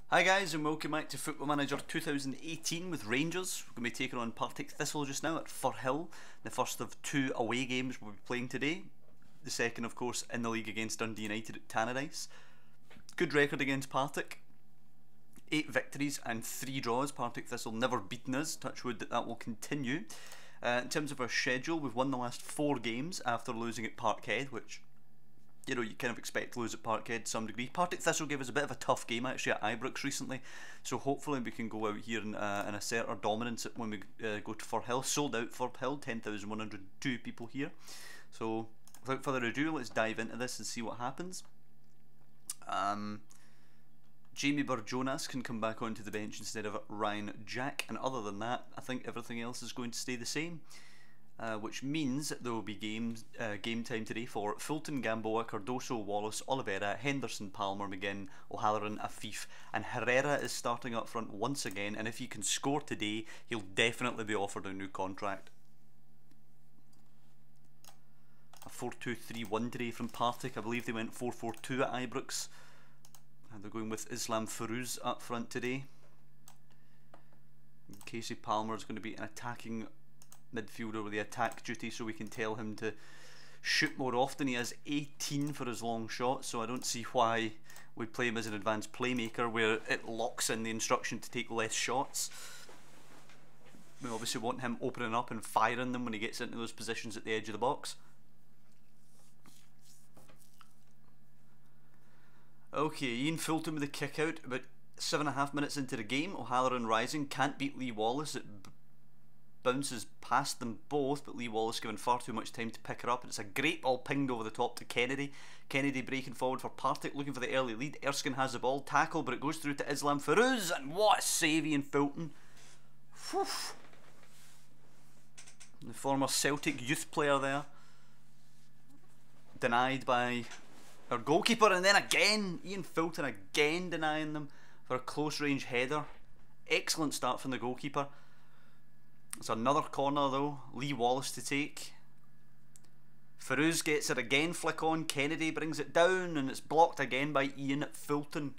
Hi guys and welcome back to Football Manager 2018 with Rangers. We're going to be taking on Partick Thistle just now at Firhill. The first of two away games we'll be playing today. The second of course in the league against Dundee United at Tannadice. Good record against Partick. 8 victories and 3 draws. Partick Thistle never beaten us. Touch wood that will continue. In terms of our schedule, we've won the last 4 games after losing at Parkhead, which you kind of expect to lose at Parkhead to some degree. Partick Thistle gave us a bit of a tough game actually at Ibrox recently, so hopefully we can go out here and assert our dominance when we go to Firhill. Sold out Firhill, 10,102 people here. So without further ado, let's dive into this and see what happens. Jamie Burr-Jonas can come back onto the bench instead of Ryan Jack, and other than that, I think everything else is going to stay the same. Which means there will be game time today for Fulton, Gamboa, Cardoso, Wallace, Oliveira, Henderson, Palmer, McGinn, O'Halloran, Afif, and Herrera is starting up front once again, and if he can score today, he'll definitely be offered a new contract. A 4-2-3-1 today from Partick. I believe they went 4-4-2 at Ibrox, and they're going with Islam Farouz up front today. Casey Palmer is going to be an attacking midfielder with the attack duty, so we can tell him to shoot more often. He has 18 for his long shot, so I don't see why we play him as an advanced playmaker where it locks in the instruction to take less shots. We obviously want him opening up and firing them when he gets into those positions at the edge of the box. Okay, Ian Fulton with the kick out about 7.5 minutes into the game. O'Halloran rising, can't beat Lee Wallace. It bounces past them both, but Lee Wallace given far too much time to pick her up, and it's a great ball pinged over the top to Kennedy. Kennedy breaking forward for Partick, looking for the early lead. Erskine has the ball, tackle, but it goes through to Islam Farouz, and what a save, Ian Fulton. Whew. The former Celtic youth player there, denied by our goalkeeper, and then again Ian Fulton again denying them for a close range header. Excellent start from the goalkeeper. It's another corner though, Lee Wallace to take. Farouz gets it again, flick on, Kennedy brings it down, and it's blocked again by Ian Fulton.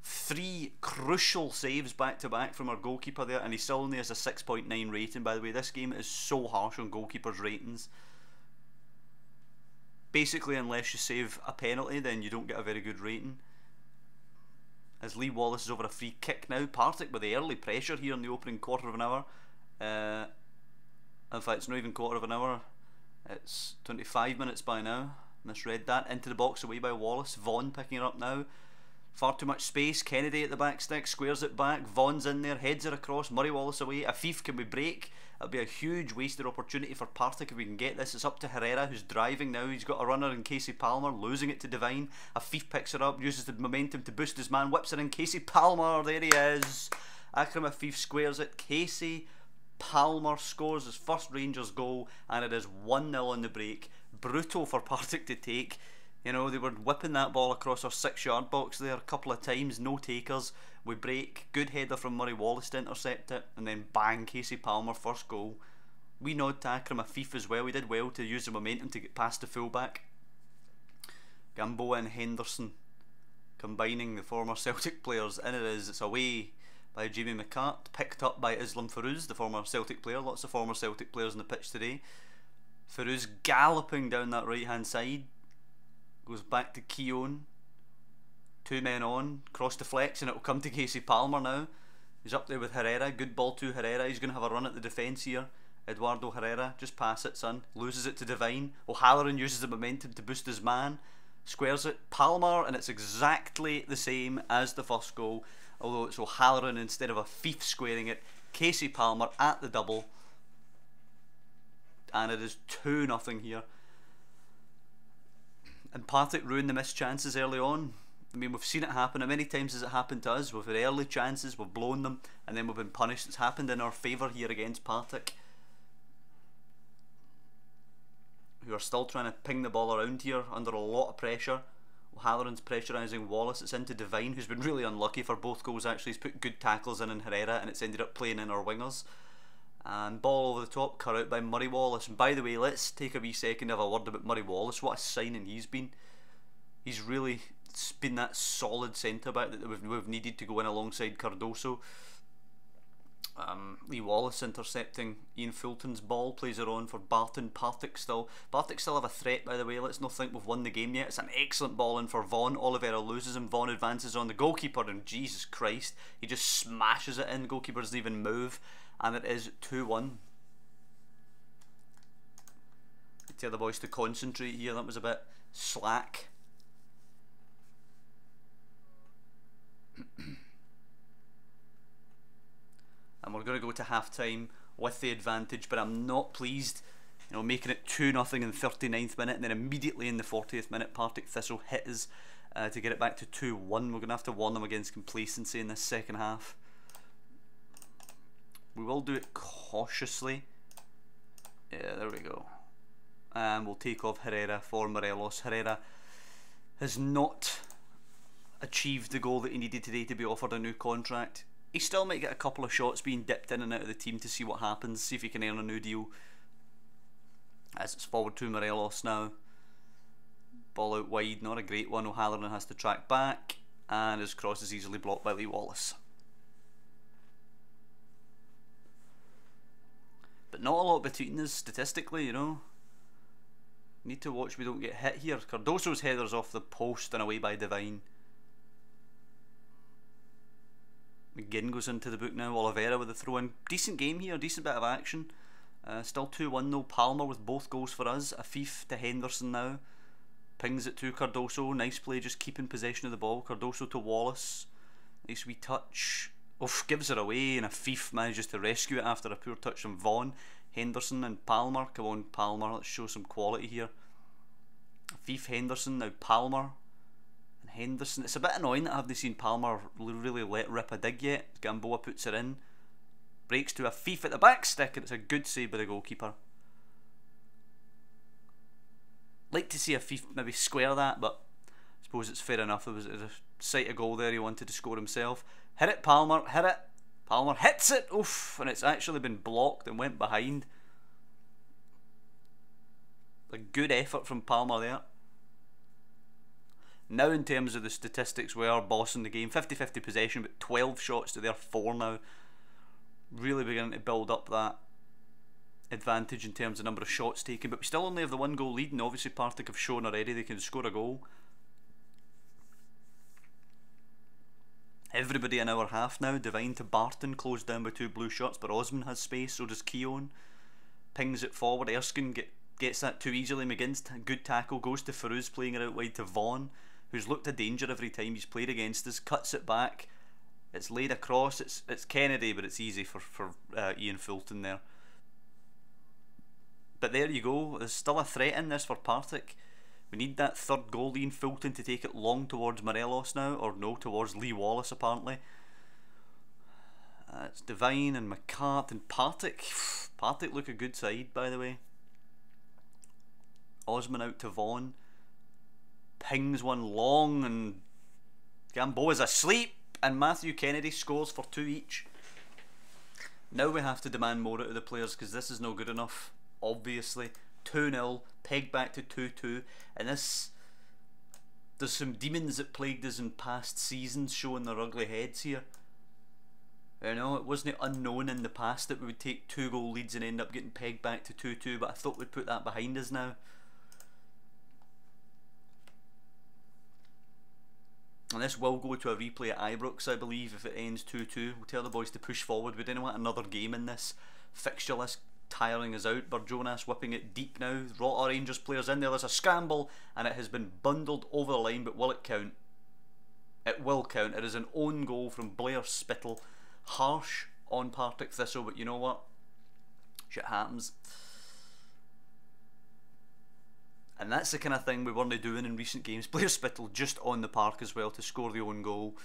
3 crucial saves back to back from our goalkeeper there, and he still only has a 6.9 rating, by the way. This game is so harsh on goalkeepers' ratings. Basically, unless you save a penalty, then you don't get a very good rating. As Lee Wallace is over a free kick now. Partick with the early pressure here in the opening quarter of an hour. In fact, it's not even quarter of an hour, it's 25 minutes by now. Misread that. Into the box, away by Wallace. Vaughan picking it up now. Far too much space. Kennedy at the back stick, squares it back. Vaughan's in there, heads it across. Murray Wallace away. Afif, can we break? It'll be a huge wasted opportunity for Partick if we can get this. It's up to Herrera, who's driving now. He's got a runner in Casey Palmer, losing it to Devine. Afif picks it up, uses the momentum to boost his man, whips it in. Casey Palmer, there he is. Akram Afif squares it. Casey Palmer scores his first Rangers goal, and it is 1-0 on the break. Brutal for Partick to take. You know, they were whipping that ball across our 6-yard box there a couple of times, no takers. We break, good header from Murray Wallace to intercept it, and then bang, Casey Palmer, first goal. We nod to Akram Afif as well. We did well to use the momentum to get past the fullback. Gamboa and Henderson combining the former Celtic players, and it is. It's away by Jamie McCart, picked up by Islam Farouz, the former Celtic player. Lots of former Celtic players on the pitch today. Farouz galloping down that right hand side, goes back to Keown. 2 men on, cross deflects, and it will come to Casey Palmer now. He's up there with Herrera, good ball to Herrera. He's going to have a run at the defence here. Eduardo Herrera, just pass it, son. Loses it to Devine. O'Halloran uses the momentum to boost his man, squares it. Palmer, and it's exactly the same as the first goal, although it's O'Halloran instead of Afif squaring it. Casey Palmer at the double, and it is 2-0 here. And Partick ruined the missed chances early on. I mean, we've seen it happen. How many times has it happened to us? We've had early chances, we've blown them, and then we've been punished. It's happened in our favour here against Partick, who are still trying to ping the ball around here under a lot of pressure. O'Halloran's pressurising Wallace. It's into Devine, who's been really unlucky for both goals actually. He's put good tackles in Herrera, and it's ended up playing in our wingers. And ball over the top, cut out by Murray Wallace. And by the way, let's take a wee second to have a word about Murray Wallace. What a signing he's been. He's really just been that solid centre back that we've needed to go in alongside Cardoso. Lee Wallace intercepting Ian Fulton's ball, plays it on for Barton. Partick still have a threat, by the way. Let's not think we've won the game yet. It's an excellent ball in for Vaughan. Oliveira loses him. Vaughan advances on the goalkeeper, and Jesus Christ, he just smashes it in. Goalkeeper doesn't even move, and it is 2-1. Tell the boys to concentrate here. That was a bit slack. And we're going to go to half time with the advantage, but I'm not pleased, you know, making it 2-0 in the 39th minute, and then immediately in the 40th minute Partick Thistle hit us to get it back to 2-1. We're going to have to warn them against complacency in this second half. We will do it cautiously. Yeah, there we go. And we'll take off Herrera for Morelos. Herrera has not achieved the goal that he needed today to be offered a new contract. He still might get a couple of shots being dipped in and out of the team to see what happens, see if he can earn a new deal. As it's forward to Morelos now. Ball out wide, not a great one. O'Halloran has to track back, and his cross is easily blocked by Lee Wallace. But not a lot between us statistically, you know. Need to watch we don't get hit here. Cardoso's header's off the post and away by Devine. McGinn goes into the book now. Oliveira with the throw in. Decent game here, decent bit of action. Still 2-1 though. Palmer with both goals for us. Afif to Henderson now. Pings it to Cardoso. Nice play, just keeping possession of the ball. Cardoso to Wallace. Nice wee touch. Oof, gives it away, and Afif manages to rescue it after a poor touch from Vaughan. Henderson and Palmer. Come on, Palmer, let's show some quality here. Afif, Henderson, now Palmer. And Henderson. It's a bit annoying that I haven't seen Palmer really let rip a dig yet. Gamboa puts it in. Breaks to Afif at the back stick, and it's a good save by the goalkeeper. Like to see Afif maybe square that, but I suppose it's fair enough. It was a sight of goal there. He wanted to score himself. Hit it, Palmer, hit it. Palmer hits it, oof, and it's actually been blocked and went behind. A good effort from Palmer there. Now in terms of the statistics, we are bossing the game. 50-50 possession, but 12 shots to their 4 now. Really beginning to build up that advantage in terms of number of shots taken, but we still only have the 1 goal lead, and obviously Partick have shown already they can score a goal. Everybody in our half now. Devine to Barton, closed down by 2 blue shots, but Osman has space, so does Keown. Pings it forward. Erskine gets that too easily. McGinn's good tackle goes to Farouz, playing it out wide to Vaughan, who's looked a danger every time he's played against us. Cuts it back. It's laid across. It's Kennedy, but it's easy for Ian Fulton there. But there you go. There's still a threat in this for Partick. We need that 3rd goal, Ian Fulton, to take it long towards Morelos now, or no, towards Lee Wallace apparently. It's Devine and McCart and Partick. Partick look a good side, by the way. Osman out to Vaughan. Pings one long, and Gamboa's asleep, and Matthew Kennedy scores for 2 each. Now we have to demand more out of the players, because this is no good enough, obviously. 2-0, pegged back to 2-2, and this, there's some demons that plagued us in past seasons showing their ugly heads here. You know, it wasn't unknown in the past that we would take 2 goal leads and end up getting pegged back to 2-2, but I thought we'd put that behind us now. And this will go to a replay at Ibrox, I believe, if it ends 2-2. We'll tell the boys to push forward. We didn't want another game in this fixture list tiring us out. Jonas whipping it deep now. Rotter Rangers players in there. There's a scramble, and it has been bundled over the line, but will it count? It will count. It is an own goal from Blair Spittle. Harsh on Partick Thistle, but you know what? Shit happens. And that's the kind of thing we weren't doing in recent games. Blair Spittle just on the park as well to score the own goal.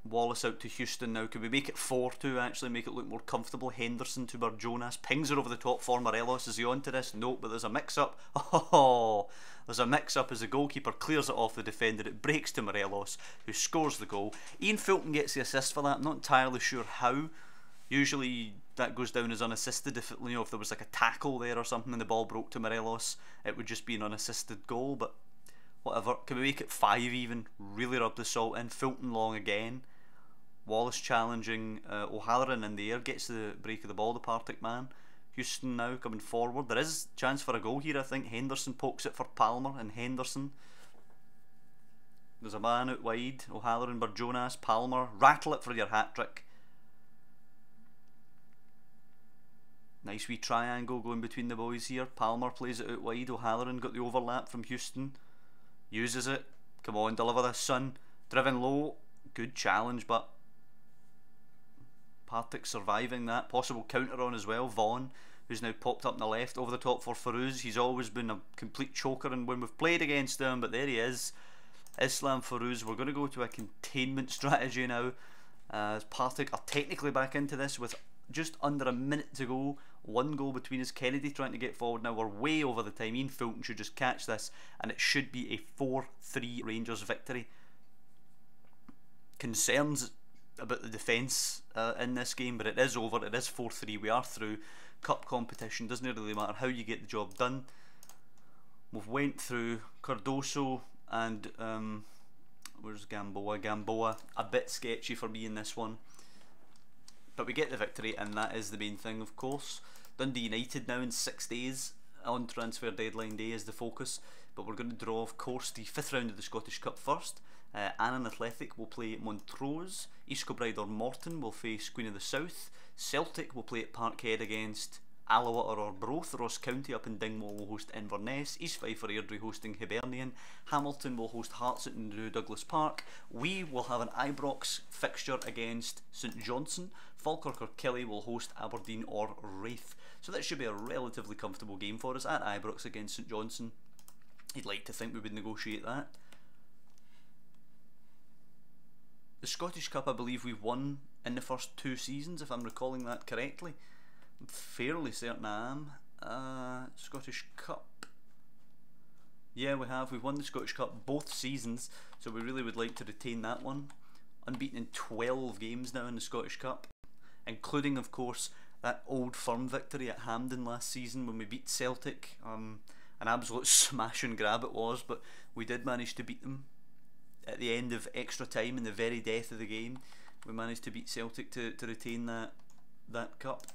Wallace out to Houston now. Can we make it 4-2 actually, make it look more comfortable? Henderson to Jonas. Pings it over the top for Morelos. Is he on to this? Nope, but there's a mix-up. Oh, there's a mix-up as the goalkeeper clears it off the defender. It breaks to Morelos, who scores the goal. Ian Fulton gets the assist for that. I'm not entirely sure how. Usually that goes down as unassisted. If if there was like a tackle there or something and the ball broke to Morelos, it would just be an unassisted goal. But whatever. Can we make it 5 even? Really rub the salt in. Fulton long again. Wallace challenging O'Halloran in the air. Gets the break of the ball, the Partick man. Houston now coming forward. There is chance for a goal here, I think. Henderson pokes it for Palmer, and Henderson. There's a man out wide. O'Halloran, Burjonas, Palmer. Rattle it for your hat-trick. Nice wee triangle going between the boys here. Palmer plays it out wide. O'Halloran got the overlap from Houston. Uses it. Come on, deliver this, son. Driven low. Good challenge, but Partick surviving that. Possible counter on as well. Vaughan, who's now popped up on the left, over the top for Farouz. He's always been a complete choker, and when we've played against him, but there he is. Islam Farouz. We're going to go to a containment strategy now, as Partick are technically back into this with just under a minute to go. 1 goal between us. Kennedy trying to get forward now. We're way over the time. Ian Fulton should just catch this, and it should be a 4-3 Rangers victory. Concerns about the defence in this game, but it is over. It is 4-3. We are through. Cup competition, doesn't really matter how you get the job done. We've went through. Cardoso and where's Gamboa? Gamboa a bit sketchy for me in this one, but we get the victory, and that is the main thing, of course. Dundee United now in 6 days on transfer deadline day is the focus, but we're going to draw, of course, the 5th round of the Scottish Cup first. Annan Athletic will play Montrose. East Kilbride or Morton will face Queen of the South. Celtic will play at Parkhead against Alloa or Arbroath. Ross County up in Dingwall will host Inverness. East Fife or Airdrie hosting Hibernian. Hamilton will host Hearts at New Douglas Park. We will have an Ibrox fixture against St Johnstone. Falkirk or Kelly will host Aberdeen or Raith. So that should be a relatively comfortable game for us at Ibrox against St Johnstone. You'd like to think we would negotiate that. The Scottish Cup, I believe we've won in the first 2 seasons, if I'm recalling that correctly. I'm fairly certain I am. Scottish Cup. Yeah, we have. We've won the Scottish Cup both seasons, so we really would like to retain that one. Unbeaten in 12 games now in the Scottish Cup, including, of course, that Old Firm victory at Hampden last season when we beat Celtic. An absolute smash and grab it was, but we did manage to beat them. At the end of extra time, in the very death of the game, we managed to beat Celtic to retain that cup.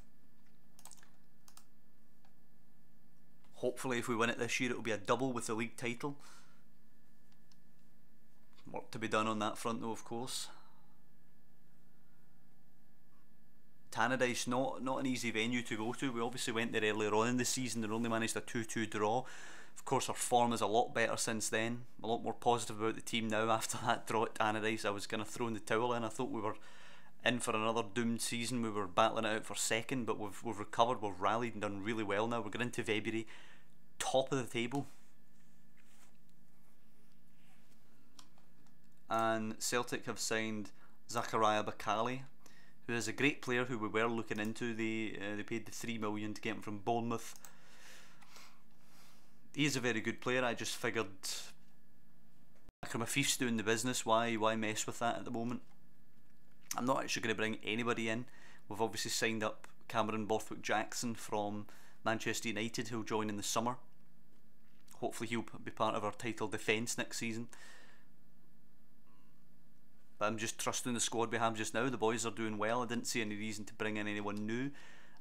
Hopefully if we win it this year, it will be a double with the league title. Work to be done on that front though, of course. Tannadice, not an easy venue to go to. We obviously went there earlier on in the season and only managed a 2-2 draw. Of course, our form is a lot better since then. A lot more positive about the team now after that draw at Tannadice. I was kind of throwing the towel in. I thought we were in for another doomed season. We were battling it out for second, but we've recovered, we've rallied and done really well now. We're going into February, top of the table. And Celtic have signed Zachariah Bakali, who is a great player who we were looking into. They paid the $3 million to get him from Bournemouth. He is a very good player. I just figured Akram Afif's doing the business. Why mess with that at the moment? I'm not actually going to bring anybody in. We've obviously signed up Cameron Borthwick-Jackson from Manchester United, who'll join in the summer. Hopefully he'll be part of our title defence next season. But I'm just trusting the squad we have just now. The boys are doing well. I didn't see any reason to bring in anyone new.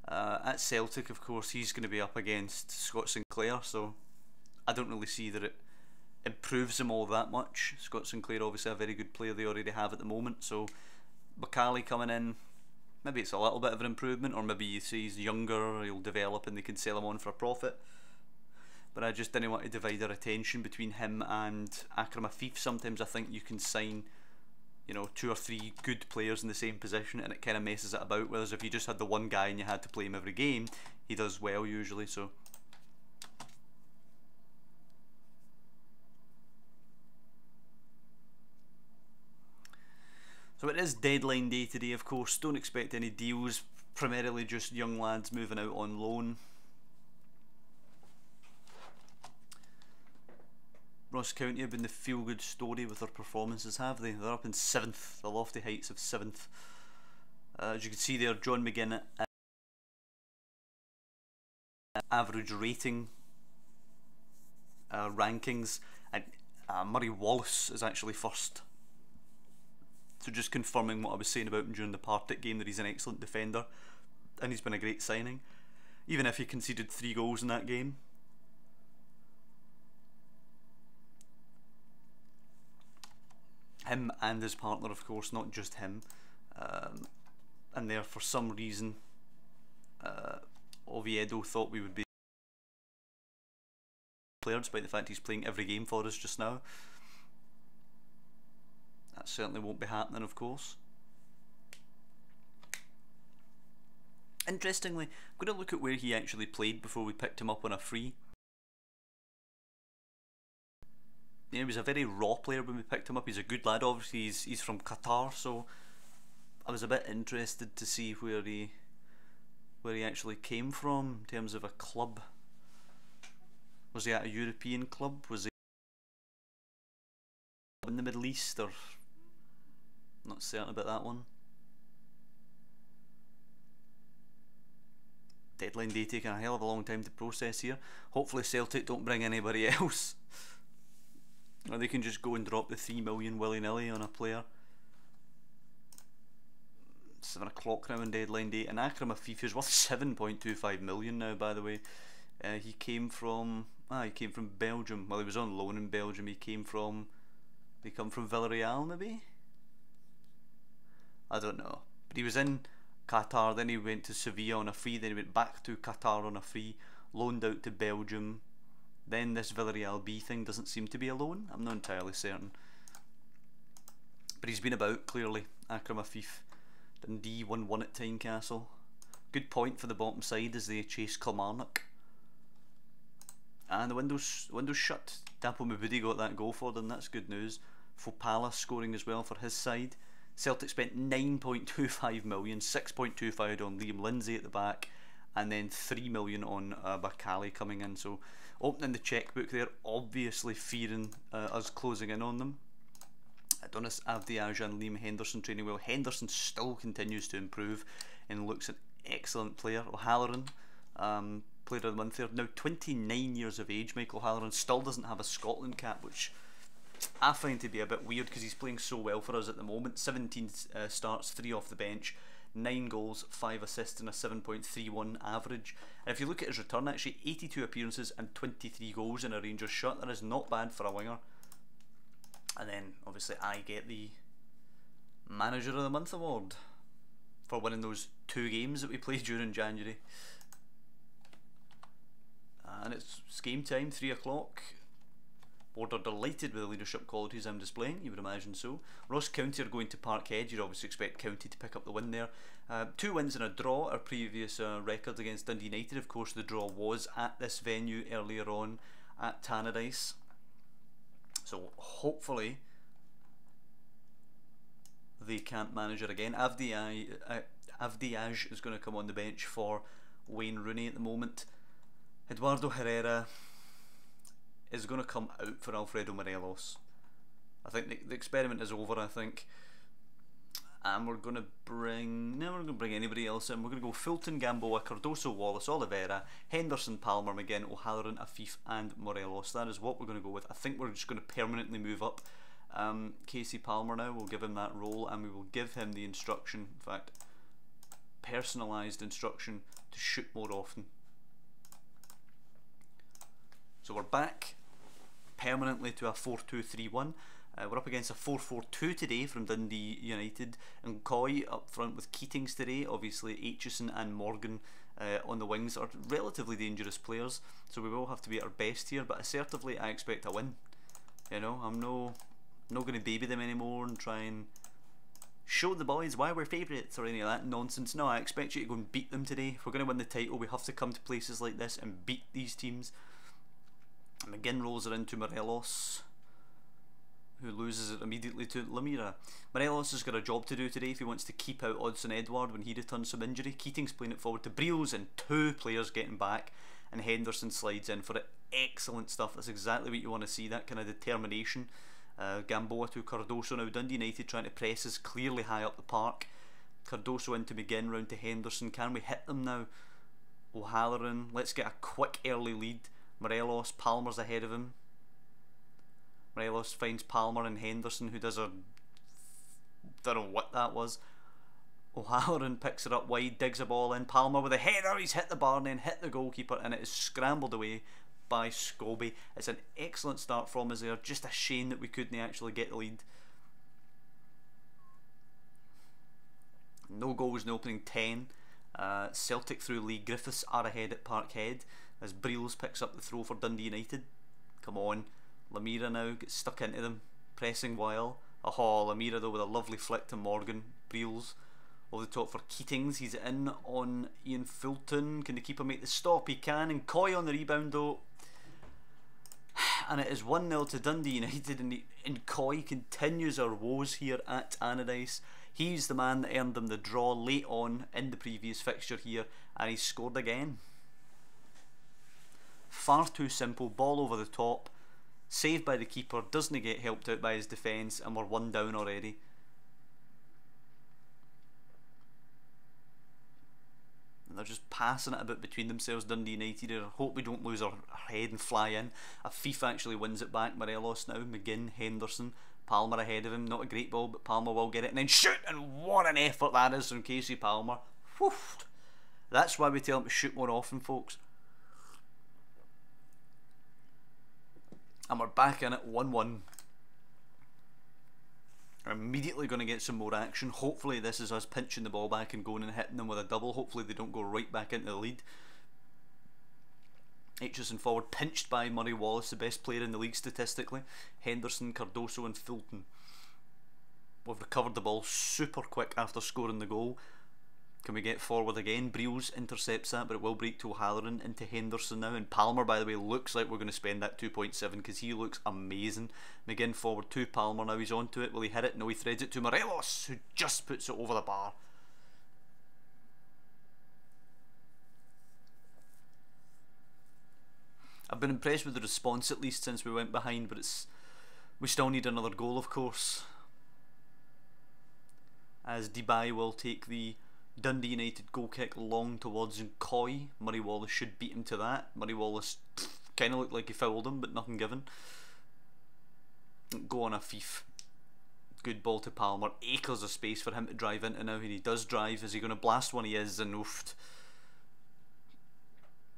At Celtic, of course, he's going to be up against Scott Sinclair, so I don't really see that it improves them all that much. Scott Sinclair obviously a very good player they already have at the moment, so Bakali coming in, maybe it's a little bit of an improvement, or maybe you see he's younger, he'll develop and they can sell him on for a profit. But I just didn't want to divide our attention between him and Akram Afif. Sometimes I think you can sign, you know, 2 or 3 good players in the same position and it kind of messes it about, whereas if you just had the one guy and you had to play him every game, he does well usually. So it is deadline day today, of course. Don't expect any deals, primarily just young lads moving out on loan. Ross County have been the feel-good story with their performances, have they? They're up in 7th, the lofty heights of 7th. As you can see there, John McGinn average rating rankings. And Murray Wallace is actually first. So just confirming what I was saying about him during the Partick game, that he's an excellent defender and he's been a great signing, even if he conceded 3 goals in that game. Him and his partner, of course, not just him. And there, for some reason, Oviedo thought we would be player, despite the fact he's playing every game for us just now. That certainly won't be happening, of course. Interestingly, I'm going to look at where he actually played before we picked him up on a free. He was a very raw player when we picked him up. He's a good lad, obviously he's from Qatar, so I was a bit interested to see where he actually came from in terms of a club. Was he at a European club? Was he in the Middle East? Or not certain about that one. Deadline day taking a hell of a long time to process here. Hopefully Celtic don't bring anybody else, or they can just go and drop the 3 million willy-nilly on a player. 7 o'clock now on deadline day, and Akram Afif is worth 7.25 million now, by the way. He came from Belgium. Well, he was on loan in Belgium. He come from Villarreal, maybe? I don't know. But he was in Qatar, then he went to Sevilla on a free, then he went back to Qatar on a free, loaned out to Belgium. Then this Villarreal B thing doesn't seem to be a loan. I'm not entirely certain. But he's been about, clearly. Akram Afif. Dundee 1-1 at Tynecastle. Good point for the bottom side as they chase Kilmarnock. And the window's shut. Dapo Mabudi got that goal for them, that's good news. Fopala scoring as well for his side. Celtic spent 9.25 million, 6.25 on Liam Lindsay at the back, and then 3 million on Bakali coming in. So opening the checkbook there, obviously fearing us closing in on them. Adonis Avdiaj and Liam Henderson training well. Henderson still continues to improve and looks an excellent player. O'Halloran, player of the month there, now 29 years of age. Michael O'Halloran still doesn't have a Scotland cap, which I find to be a bit weird because he's playing so well for us at the moment. 17 starts, 3 off the bench, 9 goals, 5 assists and a 7.31 average. And if you look at his return, actually 82 appearances and 23 goals in a Rangers shirt. That is not bad for a winger. And then obviously I get the Manager of the Month award for winning those 2 games that we played during January. And it's game time, 3 o'clock. Board are delighted with the leadership qualities I'm displaying, you would imagine so. Ross County are going to Parkhead. You'd obviously expect County to pick up the win there. 2 wins and a draw, our previous record against Dundee United. Of course, the draw was at this venue earlier on at Tannadice. So hopefully they can't manage it again. Avdiaj is going to come on the bench for Wayne Rooney at the moment. Eduardo Herrera is going to come out for Alfredo Morelos. I think the experiment is over, I think. And we're going to bring... No, we're not going to bring anybody else in. We're going to go Fulton, Gamboa, Cardoso, Wallace, Oliveira, Henderson, Palmer, McGinn, O'Halloran, Afif and Morelos. That is what we're going to go with. I think we're just going to permanently move up Casey Palmer now. We'll give him that role and we will give him the instruction, in fact, personalised instruction to shoot more often. So we're back permanently to a 4-2-3-1. We're up against a 4-4-2 today from Dundee United, and Coy up front with Keatings today. Obviously Aitchison and Morgan on the wings are relatively dangerous players, so we will have to be at our best here, but assertively I expect a win. You know, I'm not going to baby them anymore and try and show the boys why we're favourites or any of that nonsense. No, I expect you to go and beat them today. If we're going to win the title, we have to come to places like this and beat these teams. McGinn rolls it into Morelos, who loses it immediately to Lemira. Morelos has got a job to do today if he wants to keep out Odsonne Edouard when he returns from injury. Keating's playing it forward to Brios and 2 players getting back, and Henderson slides in for it. Excellent stuff. That's exactly what you want to see, that kind of determination. Gamboa to Cardoso now. Dundee United trying to press us clearly high up the park. Cardoso into McGinn, round to Henderson. Can we hit them now? O'Halloran, let's get a quick early lead. Morelos, Palmer's ahead of him. Morelos finds Palmer and Henderson, who does a... don't know what that was. O'Halloran picks it up wide, digs a ball in. Palmer with a header, he's hit the bar and then hit the goalkeeper, and it is scrambled away by Scobie. It's an excellent start from us there. Just a shame that we couldn't actually get the lead. No goals in the opening 10. Celtic through Lee Griffiths are ahead at Parkhead as Breels picks up the throw for Dundee United. Come on, Lamira now gets stuck into them, pressing while. Oh, Lamira though with a lovely flick to Morgan. Breels over the top for Keatings. He's in on Ian Fulton. Can the keeper make the stop? He can. And Coy on the rebound though. And it is 1-0 to Dundee United, and Coy continues our woes here at Annadice. He's the man that earned them the draw late on in the previous fixture here, and he's scored again. Far too simple, ball over the top, saved by the keeper, doesn't get helped out by his defence, and we're 1 down already. And they're just passing it a bit between themselves, Dundee United. I hope we don't lose our head and fly in. Afif actually wins it back. Morelos now, McGinn, Henderson, Palmer ahead of him. Not a great ball, but Palmer will get it and then shoot, and what an effort that is from Casey Palmer. Whew. That's why we tell him to shoot more often, folks. And we're back in it, 1-1. We're immediately going to get some more action. Hopefully this is us pinching the ball back and going and hitting them with a double. Hopefully they don't go right back into the lead. Aitchison forward, pinched by Murray Wallace, the best player in the league statistically. Henderson, Cardoso and Fulton. We've recovered the ball super quick after scoring the goal. Can we get forward again? Breels intercepts that, but it will break to O'Halloran, into Henderson now. And Palmer, by the way, looks like we're going to spend that 2.7 because he looks amazing. McGinn forward to Palmer now. He's onto it. Will he hit it? No, he threads it to Morelos, who just puts it over the bar. I've been impressed with the response at least since we went behind, but we still need another goal, of course. As Dubai will take the Dundee United goal kick long towards Coy. Murray Wallace should beat him to that. Murray Wallace kind of looked like he fouled him, but nothing given. Go on, Afif. Good ball to Palmer. Acres of space for him to drive into now, and he does drive. Is he going to blast one? He is, and oofed.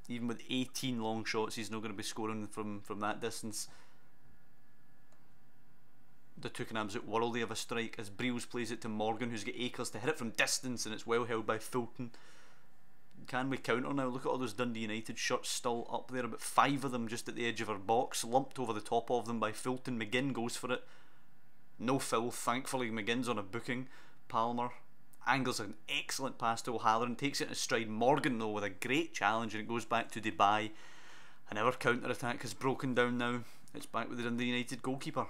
Even with 18 long shots, he's not going to be scoring from that distance. They took an absolute worldie of a strike as Breels plays it to Morgan, who's got acres to hit it from distance, and it's well held by Fulton. Can we counter now? Look at all those Dundee United shots still up there, about 5 of them just at the edge of our box, lumped over the top of them by Fulton. McGinn goes for it. No foul, thankfully. McGinn's on a booking. Palmer angles an excellent pass to O'Halloran, takes it in stride. Morgan though with a great challenge, and it goes back to Dubai. And our counter attack has broken down now. It's back with the Dundee United goalkeeper.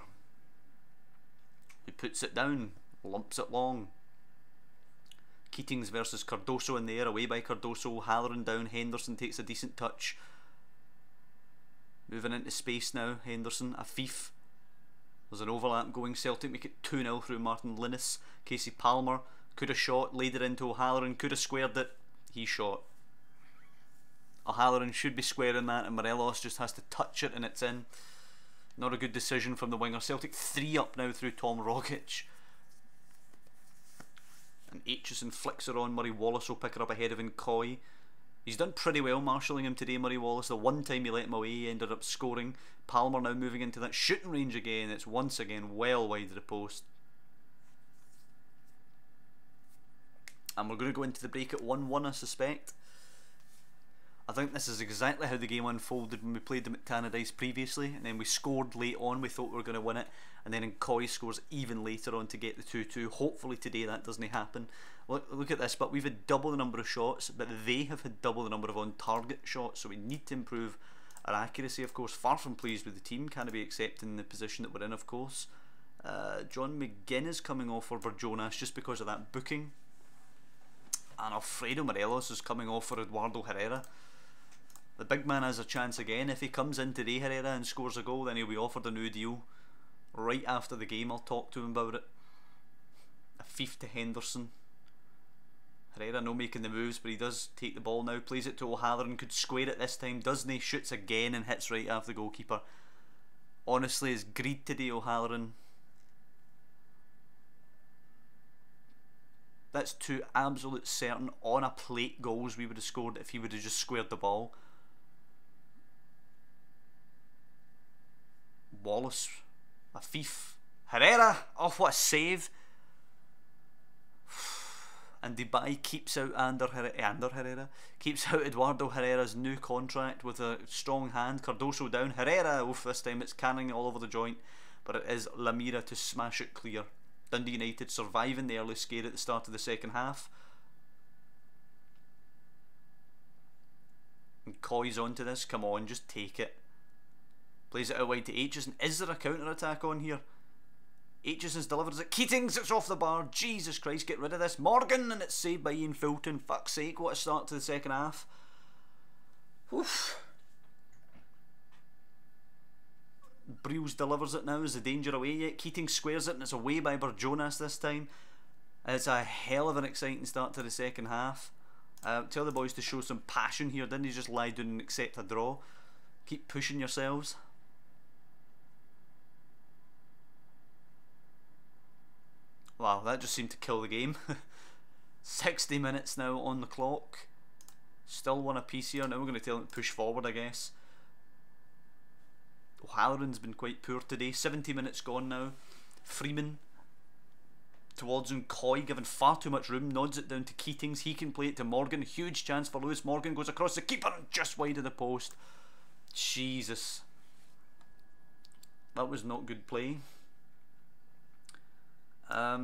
He puts it down, lumps it long. Keatings versus Cardoso in the air, away by Cardoso. O'Halloran down, Henderson takes a decent touch. Moving into space now, Henderson. Afif. There's an overlap going. Celtic make it 2-0 through Martin Linus. Casey Palmer could have shot, laid it into O'Halloran, could have squared it. He shot. O'Halloran should be squaring that, and Morelos just has to touch it and it's in. Not a good decision from the winger. Celtic 3 up now through Tom Rogic. And Aitchison flicks her on. Murray Wallace will pick her up ahead of Coy. He's done pretty well marshalling him today, Murray Wallace. The one time he let him away, he ended up scoring. Palmer now moving into that shooting range again. It's once again well wide of the post. And we're going to go into the break at 1-1, I suspect. I think this is exactly how the game unfolded when we played them at Tannadice previously, and then we scored late on. We thought we were going to win it, and then Coy scores even later on to get the 2-2. Hopefully today that doesn't happen. Look at this, but we've had double the number of shots, but they have had double the number of on target shots, so we need to improve our accuracy, of course. Far from pleased with the team, can't be accepting the position that we're in, of course. John McGinn is coming off for Jonas just because of that booking, and Alfredo Morelos is coming off for Eduardo Herrera. The big man has a chance again. If he comes in today, Herrera, and scores a goal, then he'll be offered a new deal. Right after the game, I'll talk to him about it. Afif to Henderson. Herrera no making the moves, but he does take the ball now. Plays it to O'Halloran, could square it this time, doesn't he? Shoots again and hits right after the goalkeeper. Honestly, it's greed today, O'Halloran. That's two absolute certain on a plate goals we would have scored if he would have just squared the ball. Wallace, a thief. Herrera, oh what a save. And Dubai keeps out Ander Herrera keeps out Eduardo Herrera's new contract with a strong hand. Cardoso down, Herrera, oof, this time it's canning all over the joint, but it is Lamira to smash it clear. Dundee United surviving the early scare at the start of the second half. And Coy's onto this, come on, just take it. Plays it out wide to Aitchison. Is there a counter attack on here? Aitchison's delivers it. Keatings, it's off the bar. Jesus Christ, get rid of this. Morgan, and it's saved by Ian Fulton. Fuck's sake, what a start to the second half. Oof. Breels delivers it now. Is the danger away yet? Keating squares it and it's away by Jonas this time. It's a hell of an exciting start to the second half. Tell the boys to show some passion here. Didn't you just lie down and accept a draw? Keep pushing yourselves. Wow, that just seemed to kill the game. 60 minutes now on the clock. Still one apiece here. Now we're going to tell them to push forward, I guess. O'Halloran's been quite poor today. 70 minutes gone now. Freeman towards him. Coy given far too much room. Nods it down to Keatings. He can play it to Morgan. Huge chance for Lewis. Morgan goes across the keeper and just wide of the post. Jesus. That was not good play. I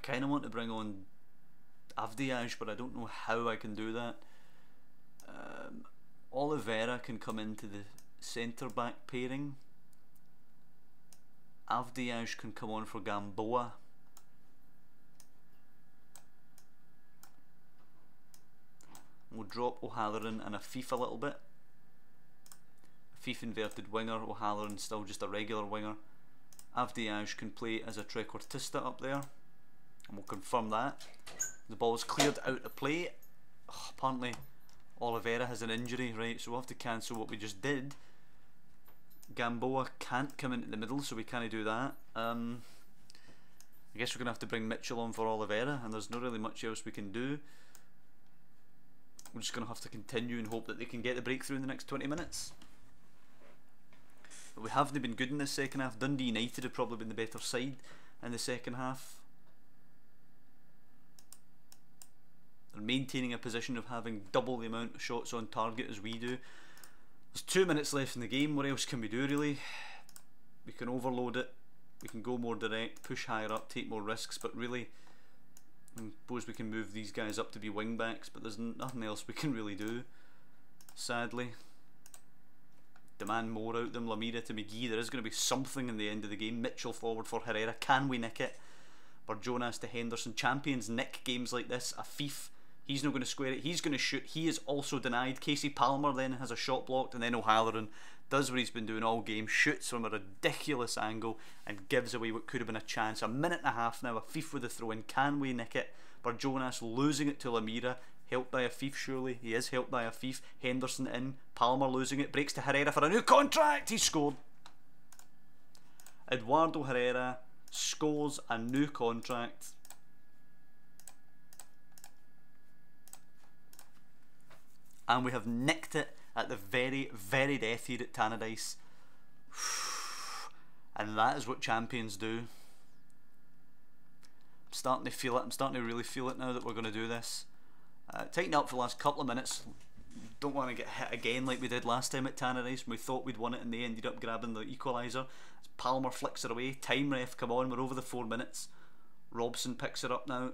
kind of want to bring on Avdiaj, but I don't know how I can do that. Oliveira can come into the centre back pairing. Avdiaj can come on for Gamboa. We'll drop O'Halloran and Afif a little bit. Afif inverted winger, O'Halloran still just a regular winger. Avdiaj can play as a trequartista up there, and we'll confirm that. The ball's cleared out of play. Oh, apparently Oliveira has an injury, right, so we'll have to cancel what we just did. Gamboa can't come into the middle, so we can't do that. I guess we're going to have to bring Mitchell on for Oliveira, and there's not really much else we can do. We're just going to have to continue and hope that they can get the breakthrough in the next 20 minutes. But we haven't been good in this second half. Dundee United have probably been the better side in the second half. They're maintaining a position of having double the amount of shots on target as we do. There's 2 minutes left in the game. What else can we do really? We can overload it. We can go more direct, push higher up, take more risks, but really I suppose we can move these guys up to be wing backs, but there's nothing else we can really do, sadly. Demand more out them. Lamira to McGee. There is going to be something in the end of the game. Mitchell forward for Herrera. Can we nick it? Jonas to Henderson. Champions nick games like this. Afif, he's not going to square it. He's going to shoot. He is also denied. Casey Palmer then has a shot blocked, and then O'Halloran does what he's been doing all game. Shoots from a ridiculous angle and gives away what could have been a chance. A minute and a half now. Afif with the throw in. Can we nick it? Jonas losing it to Lamira. Helped by Afif, surely. He is helped by Afif. Henderson in. Palmer losing it. Breaks to Herrera for a new contract. He scored. Eduardo Herrera scores a new contract. And we have nicked it at the very, very death here at Tannadice. And that is what champions do. I'm starting to feel it. I'm starting to really feel it now that we're going to do this. Tighten up for the last couple of minutes. Don't want to get hit again like we did last time at Tannadice when we thought we'd won it and they ended up grabbing the equaliser. As Palmer flicks it away. Time ref, come on, we're over the 4 minutes. Robson picks it up now.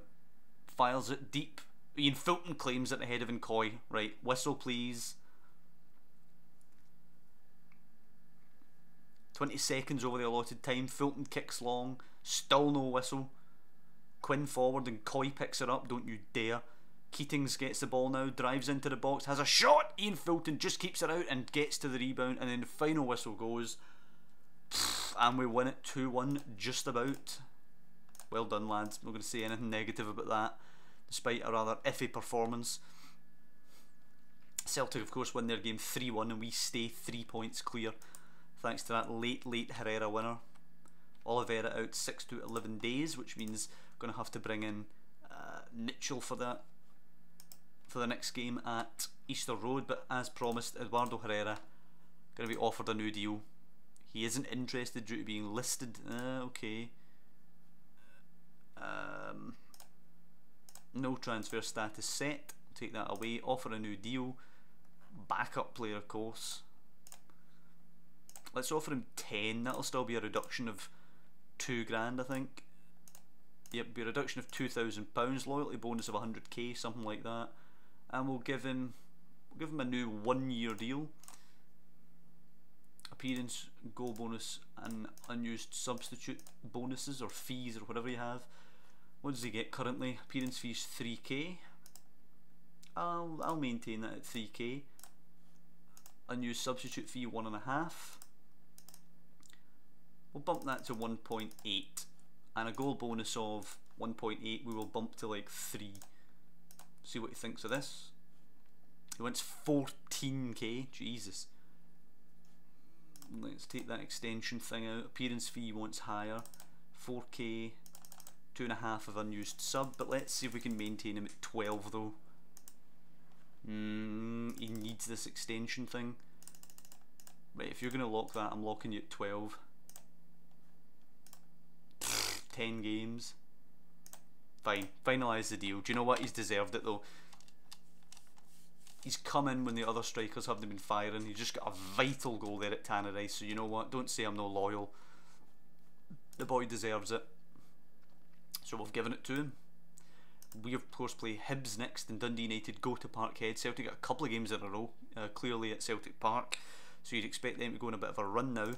Files it deep. Ian Fulton claims it ahead of Nkoy. Right, whistle please. 20 seconds over the allotted time. Fulton kicks long. Still no whistle. Quinn forward and Coy picks it up. Don't you dare. Keatings gets the ball now, drives into the box, has a shot. Ian Fulton just keeps it out and gets to the rebound, and then the final whistle goes, and we win it 2-1 just about. Well done, lads. I'm not going to say anything negative about that, despite a rather iffy performance. Celtic, of course, win their game 3-1, and we stay 3 points clear thanks to that late Herrera winner. Oliveira out 6 to 11 days, which means going to have to bring in Mitchell for that, for the next game at Easter Road. But as promised, Eduardo Herrera going to be offered a new deal. He isn't interested due to being listed. Okay. No transfer status set. Take that away. Offer a new deal. Backup player, of course. Let's offer him 10. That'll still be a reduction of £2,000, I think. Yep, be a reduction of £2,000. Loyalty bonus of 100k, something like that. And we'll give him a new 1-year deal. Appearance, goal bonus, and unused substitute bonuses or fees or whatever you have. What does he get currently? Appearance fees 3k. I'll maintain that at 3k. Unused substitute fee 1.5. We'll bump that to 1.8, and a goal bonus of 1.8 we will bump to like 3. See what he thinks of this. He wants 14k. Jesus. Let's take that extension thing out. Appearance fee he wants higher. 4k. 2.5 of unused sub, but let's see if we can maintain him at 12 though. He needs this extension thing. Right, if you're going to lock that, I'm locking you at 12. 10 games. Fine, finalise the deal. Do you know what? He's deserved it though. He's come in when the other strikers haven't been firing. He just got a vital goal there at Tanneray, so you know what? Don't say I'm no loyal. The boy deserves it. So we've given it to him. We of course play Hibs next, and Dundee United go to Parkhead. Celtic got a couple of games in a row, clearly at Celtic Park, so you'd expect them to go on a bit of a run now.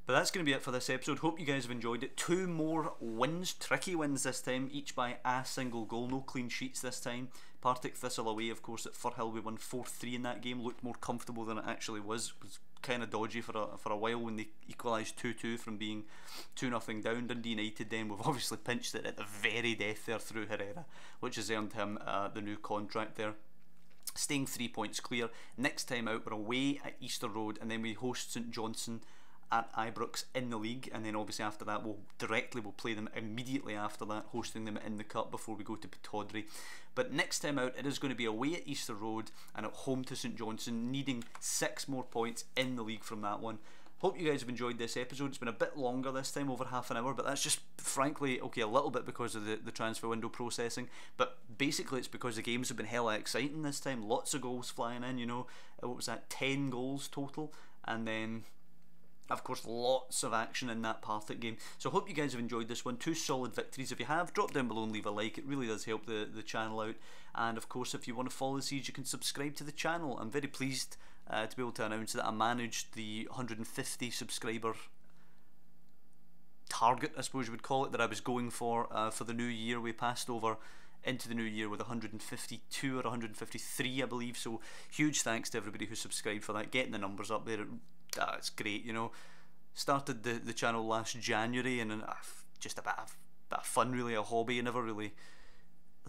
But that's going to be it for this episode. Hope you guys have enjoyed it. 2 more wins, tricky wins this time, each by a single goal. No clean sheets this time. Partick Thistle away, of course, at Firhill. We won 4-3 in that game. Looked more comfortable than it actually was. It was kind of dodgy for a while when they equalised 2-2 from being 2-0 down. Dundee United then, we've obviously pinched it at the very death there through Herrera, which has earned him the new contract there. Staying 3 points clear. Next time out, we're away at Easter Road, and then we host St Johnstone at Ibrox in the league, and then obviously after that we'll play them immediately after that, hosting them in the cup before we go to Pittodrie. But next time out it is going to be away at Easter Road and at home to St Johnstone, needing 6 more points in the league from that one. Hope you guys have enjoyed this episode. It's been a bit longer this time, over half an hour, but that's just frankly okay, a little bit because of the transfer window processing, but basically it's because the games have been hella exciting this time. Lots of goals flying in, you know. What was that, 10 goals total, and then of course lots of action in that Partick game. So I hope you guys have enjoyed this one. 2 solid victories. If you have, drop down below and leave a like. It really does help the channel out. And of course, if you want to follow the series, you can subscribe to the channel. I'm very pleased to be able to announce that I managed the 150 subscriber target, I suppose you would call it, that I was going for the new year. We passed over into the new year with 152 or 153, I believe. So huge thanks to everybody who subscribed for that. Getting the numbers up there, it's great, you know. Started the channel last January, and just a bit of fun, really, a hobby. I never really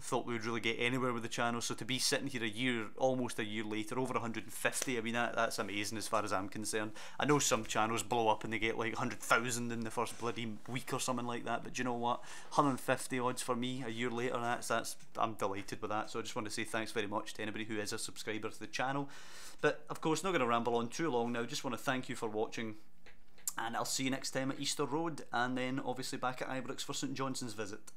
thought we would really get anywhere with the channel, so to be sitting here almost a year later, over 150, I mean that's amazing as far as I'm concerned. I know some channels blow up and they get like 100,000 in the first bloody week or something like that, but do you know what, 150 odds for me a year later, that's I'm delighted with that. So I just want to say thanks very much to anybody who is a subscriber to the channel. But of course, not going to ramble on too long now. Just want to thank you for watching, and I'll see you next time at Easter Road, and then obviously back at Ibrox for St Johnson's visit.